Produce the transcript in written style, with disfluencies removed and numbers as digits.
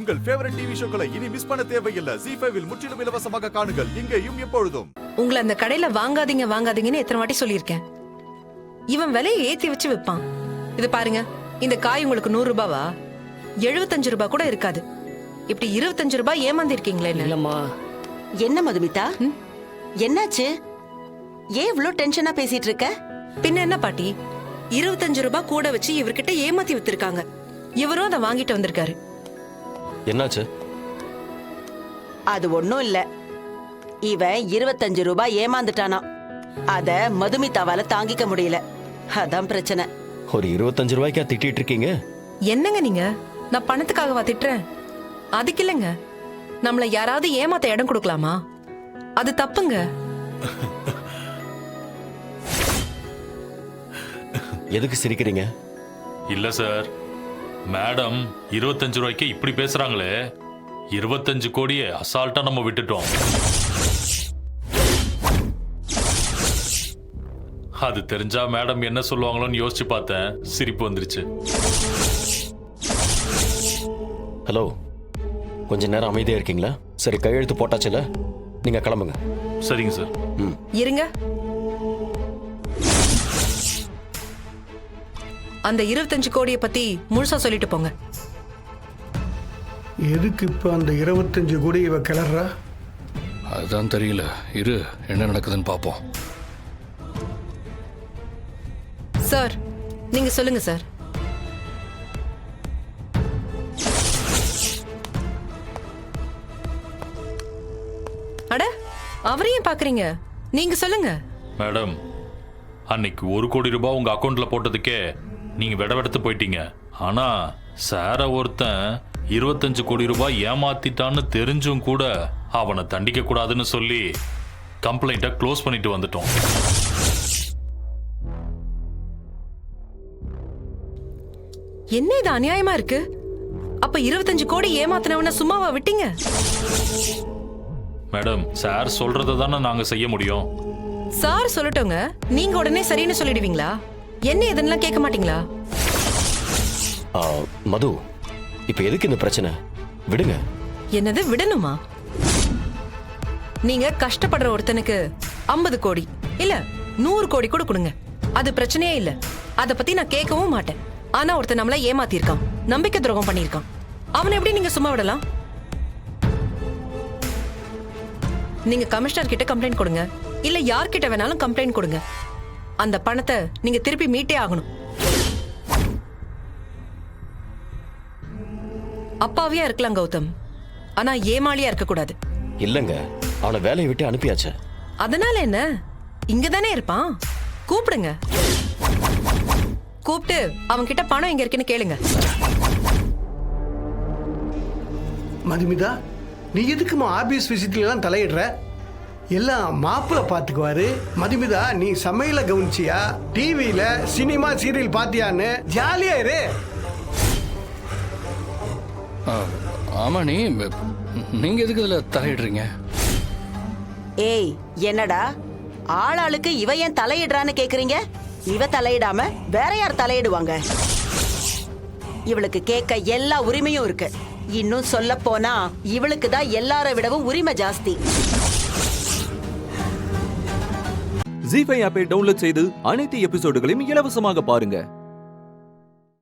உங்கள் favourite TV ஷோக்களை இனி miss பண்ண தேவையில்லை. ZEE5 இல் முற்றிலும் இலவசமாக காணுங்கள், இங்கேயும் எப்பொழுதும். உங்களை அந்த கடையில வாங்காதீங்கன்னு எத்தனை வாட்டி சொல்லியிருக்கேன். இவன் விலையை ஏத்தி வச்சு விற்பான். இது பாருங்க, இந்த காய் உங்களுக்கு 100 ரூபாவா? 75 ரூபாய் கூட இருக்காது. இப்படி 25 ரூபாய் ஏமாந்திருக்கீங்களே. இல்லம்மா. என்ன மதுமிதா, என்னாச்சு? ஏன் இவ்ளோ டென்ஷனா பேசிட்டு இருக்க? பின்ன என்ன பாட்டி, 25 ரூபாய் கூட வச்சு இவர்கிட்ட ஏமாத்தி வித்திருக்காங்க. இவரும் அதை வாங்கிட்டு வந்திருக்காரு. என்னாச்சு? அது ஒண்ணும் இல்ல. இவன் 25 ரூபாய் ஏமாந்துட்டானா. அத மதுமிதாவால தாங்கிக்க முடியல. அதான் பிரச்சனை. ஒரு 25 ரூபாய்க்கா திட்டிட்டு இருக்கீங்க? என்னங்க நீங்க, நான் பணத்துக்காகவா திட்டுறேன்? அதுக்கு இல்லைங்க, நம்மள யாராவது ஏமாத்த இடம் கொடுக்கலாமா? அது தப்புங்க. எதுக்கு சிரிக்கிறீங்க? இல்ல சார், மேடம் 25 ரூபாய்க்கு இப்படி பேசுறாங்களே, 25 கோடியை அசால்ட்டா நம்ம விட்டுட்டோம். அது தெரிஞ்சா மேடம் என்ன சொல்லுவாங்களோன்னு யோசிச்சு பார்த்தேன், சிரிப்பு வந்துருச்சு. ஹலோ, கொஞ்ச நேரம் அமைதியா இருக்கீங்களா? சரி, கையெழுத்து போட்டாச்சுல, நீங்க கிளம்புங்க. சரிங்க சார். இருங்க, அந்த 25 கோடியை பத்தி முழுசா சொல்லிட்டு போங்க. எதுக்கு இப்ப அந்த 25 கோடி இவ கிளறா? அதுதான் தெரியல. இரு, என்ன நடக்குதுன்னு பாப்போம். சார், நீங்க சொல்லுங்க சார். அட, அவரையும் பாக்குறீங்க, நீங்க சொல்லுங்க. மேடம், அன்னைக்கு 1 கோடி ரூபாய் உங்க அக்கௌண்ட்ல போட்டதுக்கே நீங்க விடவெடுத்து போயிட்டீங்க. ஆனா சார ஒருத்தன் 25 கோடி ரூபாய் ஏமாத்திட்டான்னு தெரிஞ்சும் கூட அவனை தண்டிக்க கூடாதுன்னு சொல்லி கம்ப்ளைண்ட்டை க்ளோஸ் பண்ணிட்டு வந்துட்டோம். என்ன இது அநியாயமா இருக்கு? அப்ப 25 கோடி ஏமாத்தினவன சும்மாவா விட்டீங்க? மேடம், சார் சொல்றதை தானே நாங்க செய்ய முடியும். சார் சொல்லட்டோங்க, நீங்க உடனே சரின்னு சொல்லிடுவீங்களா? என்ன எதுன்னு கேட்க மாட்டீங்களா? மது, இப்ப எதுக்கு இந்த பிரச்சனை? விடுங்க. என்னது விடணுமா? நீங்க கஷ்டப்படுற ஒருத்தனுக்கு 50 கோடி இல்ல 100 கோடி கூட கொடுங்க, அது பிரச்சனையே இல்ல. அத பத்தி நான் கேட்கவும் மாட்டேன். ஆனா ஒருத்தன் நம்மள ஏமாத்திருக்கான், நம்பிக்கை துரோகம் பண்ணிருக்கான். அவனை எப்படி நீங்க சும்மா விடலாம்? நீங்க கமிஷனர் கிட்ட கம்ப்ளைண்ட் கொடுங்க, இல்ல யார்கிட்ட வேணாலும் கம்ப்ளைண்ட் கொடுங்க. அந்த பணத்தை நீங்க திருப்பி மீட்டே ஆகணும். அப்பாவியா இருக்கலாம் கௌதம், ஆனா ஏமாளியா இருக்க கூடாது. இல்லங்க, அவனை வேலையை விட்டு அனுப்பியாச்சு. அதனால என்ன, இங்கதானே இருப்பான். கூப்பிடுங்க, கூப்பிட்டு அவன் கிட்ட பணம் எங்க இருக்குன்னு கேளுங்க. மதுமிதா, நீ எதுக்குமா ஆபீஸ் விஷயத்துல எல்லாம் தலையிடுற? எல்லாம் மாப்பிள்ள பாத்துக்குவாரு. மதுமிதா, நீ சமையல கவனிச்சியா, டிவியில சினிமா சீரியல் பாத்தியான்னு ஜாலியா இரு. ஆமா, நீங்க எதுக்கு இதுல தலையிடுறீங்க? ஏய், என்னடா ஆளாளுக்கு இவ ஏன் தலையிடுறான்னு கேக்குறீங்க? இவ தலையிடாம வேற யார் தலையிடுவாங்க? இவளுக்கு கேட்க எல்லா உரிமையும் இருக்கு. இன்னும் சொல்ல போனா இவளுக்கு தான் எல்லாரை விடவும் உரிமை ஜாஸ்தி. ZEE5 ஆப்பை டவுன்லோட் செய்து அனைத்து எபிசோடுகளையும் இலவசமாக பாருங்க.